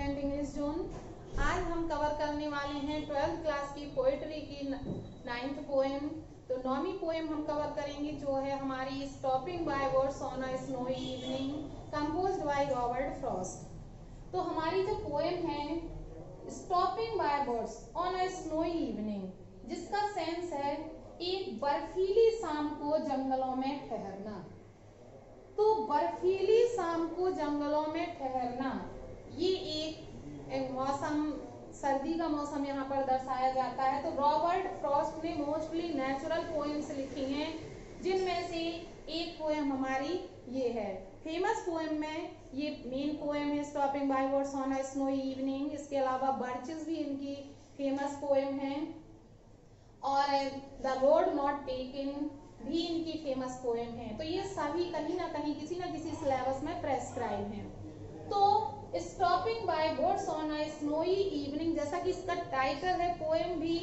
Second English zone. आज हम cover करने वाले हैं 12th क्लास की पोएट्री की 9th पोएम। तो 9वीं पोएम हम कवर करेंगे जो है हमारी stopping by words on a snowy evening composed by Robert Frost. तो हमारी जो पोएम है stopping by words on a snowy evening, जिसका सेंस है एक बर्फीली शाम को जंगलों में ठहरना। तो बर्फीली शाम को जंगलों में ठहरना, ये एक मौसम, सर्दी का मौसम यहाँ पर दर्शाया जाता है। तो रॉबर्ट फ्रॉस्ट ने मोस्टली नेचुरल पोएम्स लिखी हैं, जिनमें से एक पोएम हमारी ये है। फेमस पोएम में ये मेन पोएम है stopping by words on a snowy evening. इसके अलावा बर्चेस भी इनकी फेमस पोएम है और द रोड नॉट टेकन भी इनकी फेमस पोएम है। तो ये सभी कहीं ना कहीं किसी ना किसी सिलेबस में प्रेस्क्राइब हैं। तो stopping by words on a snowy evening, जैसा कि इसका टाइटल है, पोएम भी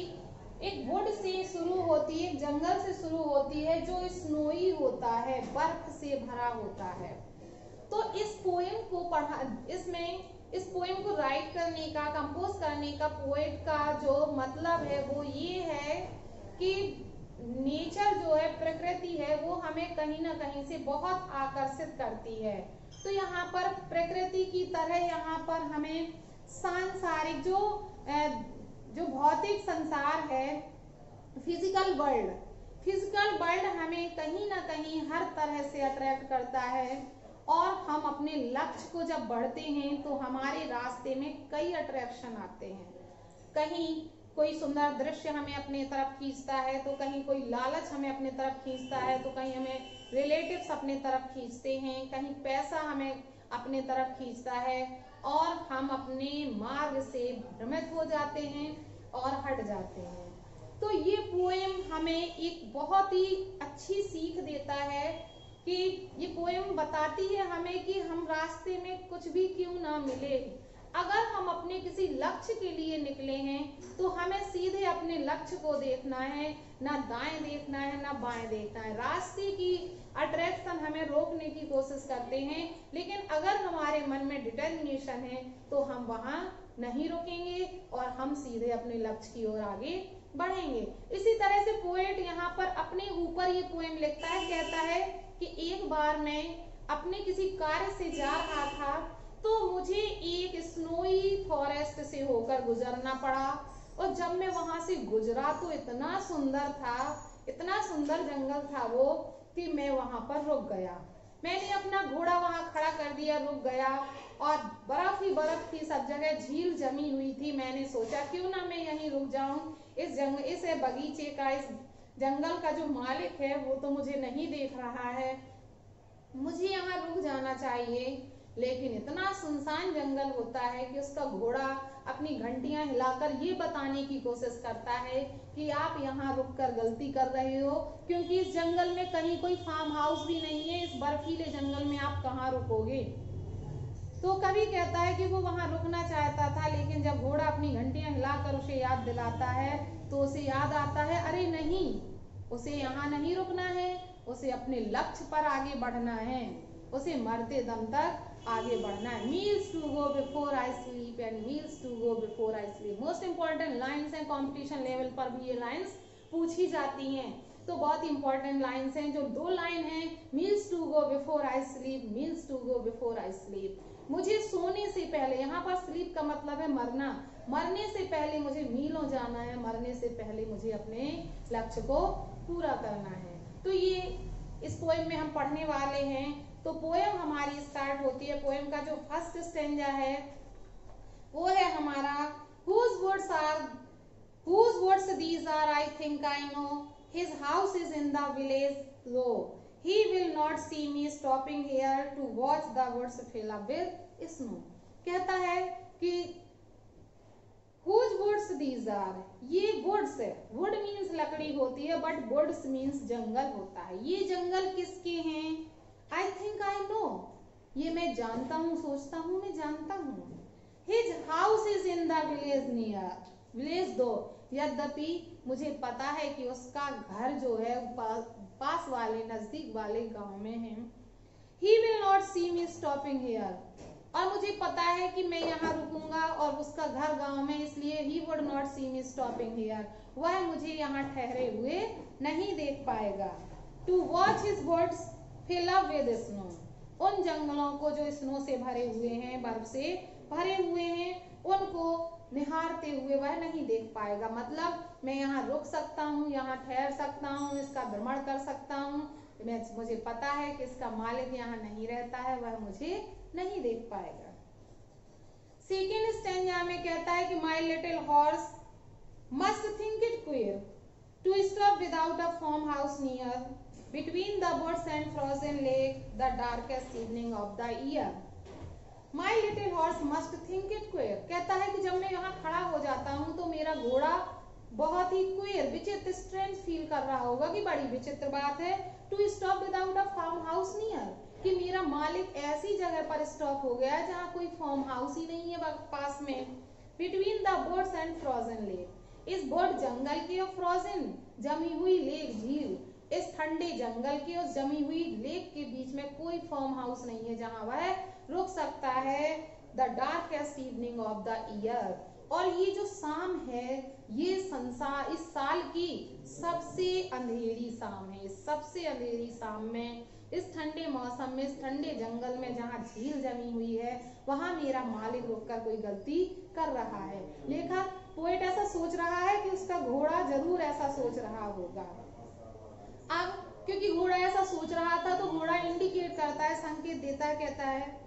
एक वुड से शुरू होती है, जंगल से शुरू होती है जो स्नोई होता है, बर्फ से भरा होता है। तो इस पोएम को इस पोएम को राइट करने का, कंपोज करने का पोएट का जो मतलब है वो ये है कि नेचर जो है, प्रकृति है, वो हमें कहीं ना कहीं से बहुत आकर्षित करती है। तो यहाँ पर प्रकृति की तरह यहाँ पर हमें सांसारिक जो भौतिक संसार है, फिजिकल वर्ल्ड हमें कहीं ना कहीं हर तरह से अट्रैक्ट करता है। और हम अपने लक्ष्य को जब बढ़ते हैं तो हमारे रास्ते में कई अट्रैक्शन आते हैं। कहीं कोई सुंदर दृश्य हमें अपने तरफ खींचता है, तो कहीं कोई लालच हमें अपने तरफ खींचता है, तो कहीं हमें रिलेटिव्स अपने तरफ खींचते हैं, कहीं पैसा हमें अपने तरफ खींचता है और हम अपने मार्ग से भ्रमित हो जाते हैं और हट जाते हैं। तो ये पोएम हमें एक बहुत ही अच्छी सीख देता है कि ये पोएम बताती है हमें कि हम रास्ते में कुछ भी क्यों ना मिले, अगर हम अपने किसी लक्ष्य के लिए निकले हैं तो हमें सीधे अपने लक्ष्य को देखना है, ना दाएं देखना है ना बाएं देखना है। रास्ते की अट्रैक्शन हमें रोकने की कोशिश करते हैं, लेकिन अगर हमारे मन में डिटर्मिनेशन है तो हम वहां नहीं रुकेंगे और हम सीधे अपने लक्ष्य की ओर आगे बढ़ेंगे। इसी तरह से पोएट यहाँ पर अपने ऊपर ये पोएम लिखता है, कहता है कि एक बार मैं अपने किसी कार्य से जा रहा था तो मुझे एक स्नोई फॉरेस्ट से होकर गुजरना पड़ा, और जब मैं वहां से गुजरा तो इतना सुंदर था, इतना सुंदर जंगल था वो कि मैं वहां पर रुक गया। मैंने अपना घोड़ा वहां खड़ा कर दिया, रुक गया, और बर्फ ही बर्फ थी, सब जगह झील जमी हुई थी। मैंने सोचा क्यों ना मैं यहीं रुक जाऊं, इस बगीचे का, इस जंगल का जो मालिक है वो तो मुझे नहीं देख रहा है, मुझे यहाँ रुक जाना चाहिए। लेकिन इतना सुनसान जंगल होता है कि उसका घोड़ा अपनी घंटियां हिलाकर ये बताने की कोशिश करता है कि आप यहाँ रुककर गलती कर रहे हो, क्योंकि इस जंगल में कहीं कोई फार्म हाउस भी नहीं है, इस बर्फीले जंगल में आप कहाँ रुकोगे। तो कवि कहता है कि वो वहां रुकना चाहता था, लेकिन जब घोड़ा अपनी घंटियां हिलाकर उसे याद दिलाता है तो उसे याद आता है, अरे नहीं, उसे यहाँ नहीं रुकना है, उसे अपने लक्ष्य पर आगे बढ़ना है, उसे मरते दम तक आगे बढ़ना है। Miles to go before I sleep and miles to go before I sleep most important lines हैं, कॉम्पिटिशन लेवल पर भी ये लाइन्स पूछी जाती हैं। तो बहुत इंपॉर्टेंट लाइन्स हैं, जो दो लाइन हैं, miles to go before I sleep, miles to go before I sleep. मुझे सोने से पहले, यहाँ पर स्लीप का मतलब है मरना, मरने से पहले मुझे मीलों जाना है, मरने से पहले मुझे अपने लक्ष्य को पूरा करना है। तो ये इस पोएम में हम पढ़ने वाले हैं। तो पोएम हमारी स्टार्ट होती है, पोएम का जो फर्स्ट स्टेंजा है वो है हमारा whose words these are, I think I know, his house is in the village low, he will not see me stopping here to watch the woods fill up with snow। कहता है कि whose words these are, ये woods है, wood means लकड़ी होती है, but woods means जंगल होता है। ये जंगल किसके हैं? I think I know, ये मैं जानता हूँ, सोचता हूँ, मैं जानता हूँ। His house is in the village near, village दो, यद्यपि मुझे पता है कि उसका घर जो है पास वाले, नजदीक वाले गांव में है। He will not see me stopping here, और मुझे पता है कि मैं यहाँ रुकूंगा और उसका घर गांव में, इसलिए he would not see me stopping here, वह मुझे यहाँ ठहरे हुए नहीं देख पाएगा। To watch his woods fill up with snow, उन जंगलों को जो स्नो से भरे हुए हैं, बर्फ से भरे हुए हैं, उनको निहारते हुए वह नहीं देख पाएगा। मतलब मैं यहाँ रुक सकता हूँ, यहाँ ठहर सकता हूँ, इसका भ्रमण कर सकता हूँ, मुझे पता है कि इसका मालिक यहाँ नहीं रहता है, वह मुझे नहीं देख पाएगा। सेकेंड स्टैंजा में कहता है कि my little horse must think it queer to stop without a farm house near between the woods and frozen lake the darkest evening of the year. My little horse must think it queer, कहता है कि जब मैं यहाँ खड़ा हो जाता हूँ तो मेरा घोड़ा बहुत ही क्वियर, विचित्र, स्ट्रेंज फील कर रहा होगा कि बड़ी विचित्र बात है। To stop without a farm house near, कि मेरा मालिक ऐसी जगह पर स्टॉप हो गया है जहाँ कोई फार्म हाउस ही नहीं है पास में। Between the woods and frozen lake, इस वुड जंगल के और फ्रोजन जमी हुई लेक झील, इस ठंडे जंगल के और जमी हुई लेक के बीच में कोई फार्म हाउस नहीं है जहाँ वह रुक सकता है। The darkest evening of the year, और ये जो शाम है ये संसार इस साल की सबसे अंधेरी शाम है। सबसे अंधेरी शाम में, इस ठंडे मौसम में, इस ठंडे जंगल में जहाँ झील जमी हुई है, वहां मेरा मालिक रुककर कोई गलती कर रहा है। लेखक पोएट ऐसा सोच रहा है कि उसका घोड़ा जरूर ऐसा सोच रहा होगा। अब क्योंकि घोड़ा ऐसा सोच रहा था तो घोड़ा इंडिकेट करता है, संकेत देता है, कहता है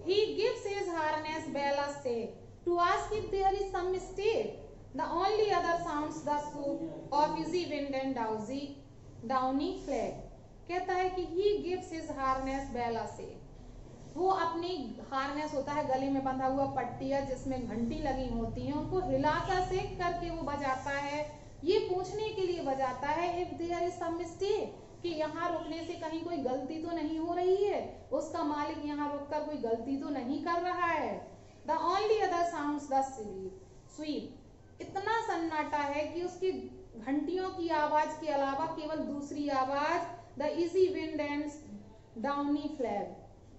he gives his harness bell a shake to ask if there is some mistake, the only other sounds the swoop of easy wind and downy flag। कहता है कि he gives his harness bell a shake, वो अपनी harness होता है गले में बंधा हुआ पट्टिया जिसमें घंटी लगी होती है, उनको हिलाकर शेक करके वो बजाता है। ये पूछने के लिए बजाता है if there is some mistake, कि यहाँ रुकने से कहीं कोई गलती तो नहीं हो रही है, उसका मालिक यहाँ रुककर कोई गलती तो नहीं कर रहा है। The only other sounds the sweep, इतना सन्नाटा है कि उसकी घंटियों की आवाज के अलावा केवल दूसरी आवाज the easy wind and downy flag,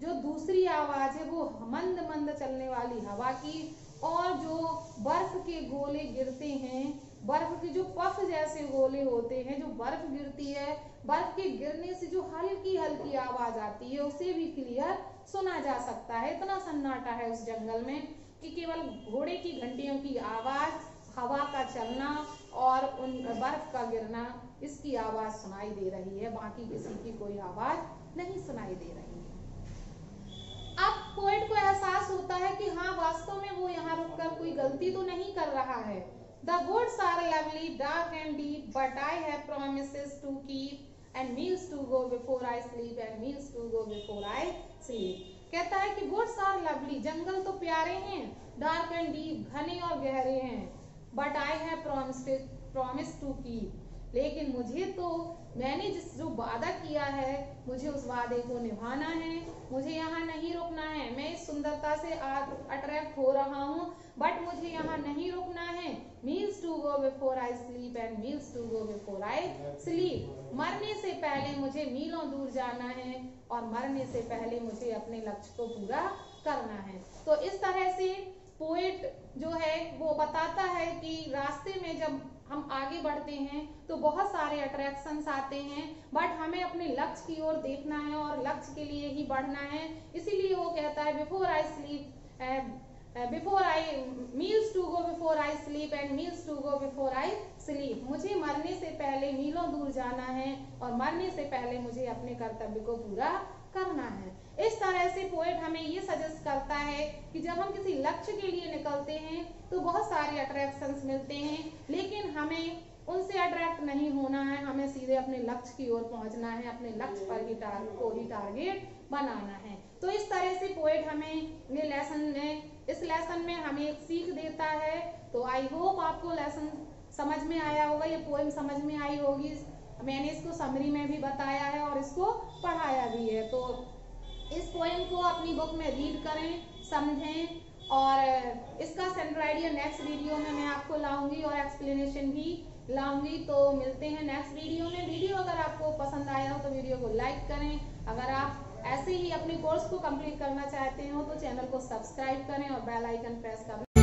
जो दूसरी आवाज है वो मंद मंद चलने वाली हवा की, और जो बर्फ के गोले गिरते हैं, बर्फ के जो पफ जैसे गोले होते हैं, जो बर्फ गिरती है, बर्फ के गिरने से जो हल्की हल्की आवाज आती है उसे भी क्लियर सुना जा सकता है। इतना सन्नाटा है उस जंगल में कि केवल घोड़े की घंटियों की आवाज, हवा का चलना और उन बर्फ का गिरना, इसकी आवाज सुनाई दे रही है, बाकी किसी की कोई आवाज नहीं सुनाई दे रही है। अब पोएट को एहसास होता है कि हाँ वास्तव में वो यहाँ रुककर कोई गलती तो नहीं कर रहा है। The woods are lovely, dark and deep, but I have promises to keep, and meals to go before I sleep, and meals to go before I sleep। कहता है कि woods are lovely, जंगल तो प्यारे हैं, dark and deep, घने और गहरे हैं, but I have promised to keep, लेकिन मुझे तो मैंने जो वादा किया है मुझे उस वादे को निभाना है, मुझे यहाँ नहीं रुकना है। मैं इस सुंदरता से अट्रैक्ट हो रहा हूँ बट मुझे यहाँ नहीं रुकना है। Miles to go before I sleep and miles to go before I sleep, मरने से पहले मुझे मीलों दूर जाना है और मरने से पहले मुझे अपने लक्ष्य को पूरा करना है। तो इस तरह से पोएट जो है वो बताता है कि रास्ते में जब हम आगे बढ़ते हैं तो बहुत सारे अट्रैक्शंस आते हैं बट हमें अपने लक्ष्य की ओर देखना है और लक्ष्य के लिए ही बढ़ना है। इसीलिए वो कहता है before I sleep, before I miles to go before I sleep and miles to go before I sleep, मुझे मरने से पहले मीलों दूर जाना है और मरने से पहले मुझे अपने कर्तव्य को पूरा करना है। इस तरह से पोएट हमें ये सजेस्ट करता है कि जब हम किसी लक्ष्य के लिए निकलते हैं तो बहुत सारे अट्रैक्शंस मिलते हैं, लेकिन हमें उनसे अट्रैक्ट नहीं होना है, हमें सीधे अपने लक्ष्य की ओर पहुंचना है, अपने लक्ष्य पर ही टारगेट बनाना है। तो इस तरह से पोएट हमें इस लेसन में हमें एक सीख देता है। तो आई होप आपको लेसन समझ में आया होगा, ये पोएम समझ में आई होगी। मैंने इसको समरी में भी बताया है और इसको पढ़ाया भी है। तो इस पोएम को अपनी बुक में रीड करें, समझें, और इसका सेंटर आइडिया नेक्स्ट वीडियो में मैं आपको लाऊंगी और एक्सप्लेनेशन भी लाऊंगी। तो मिलते हैं नेक्स्ट वीडियो में। वीडियो अगर आपको पसंद आया हो तो वीडियो को लाइक करें। अगर आप ऐसे ऐसे ही अपने कोर्स को कंप्लीट करना चाहते हो तो चैनल को सब्सक्राइब करें और बेल आइकन प्रेस करना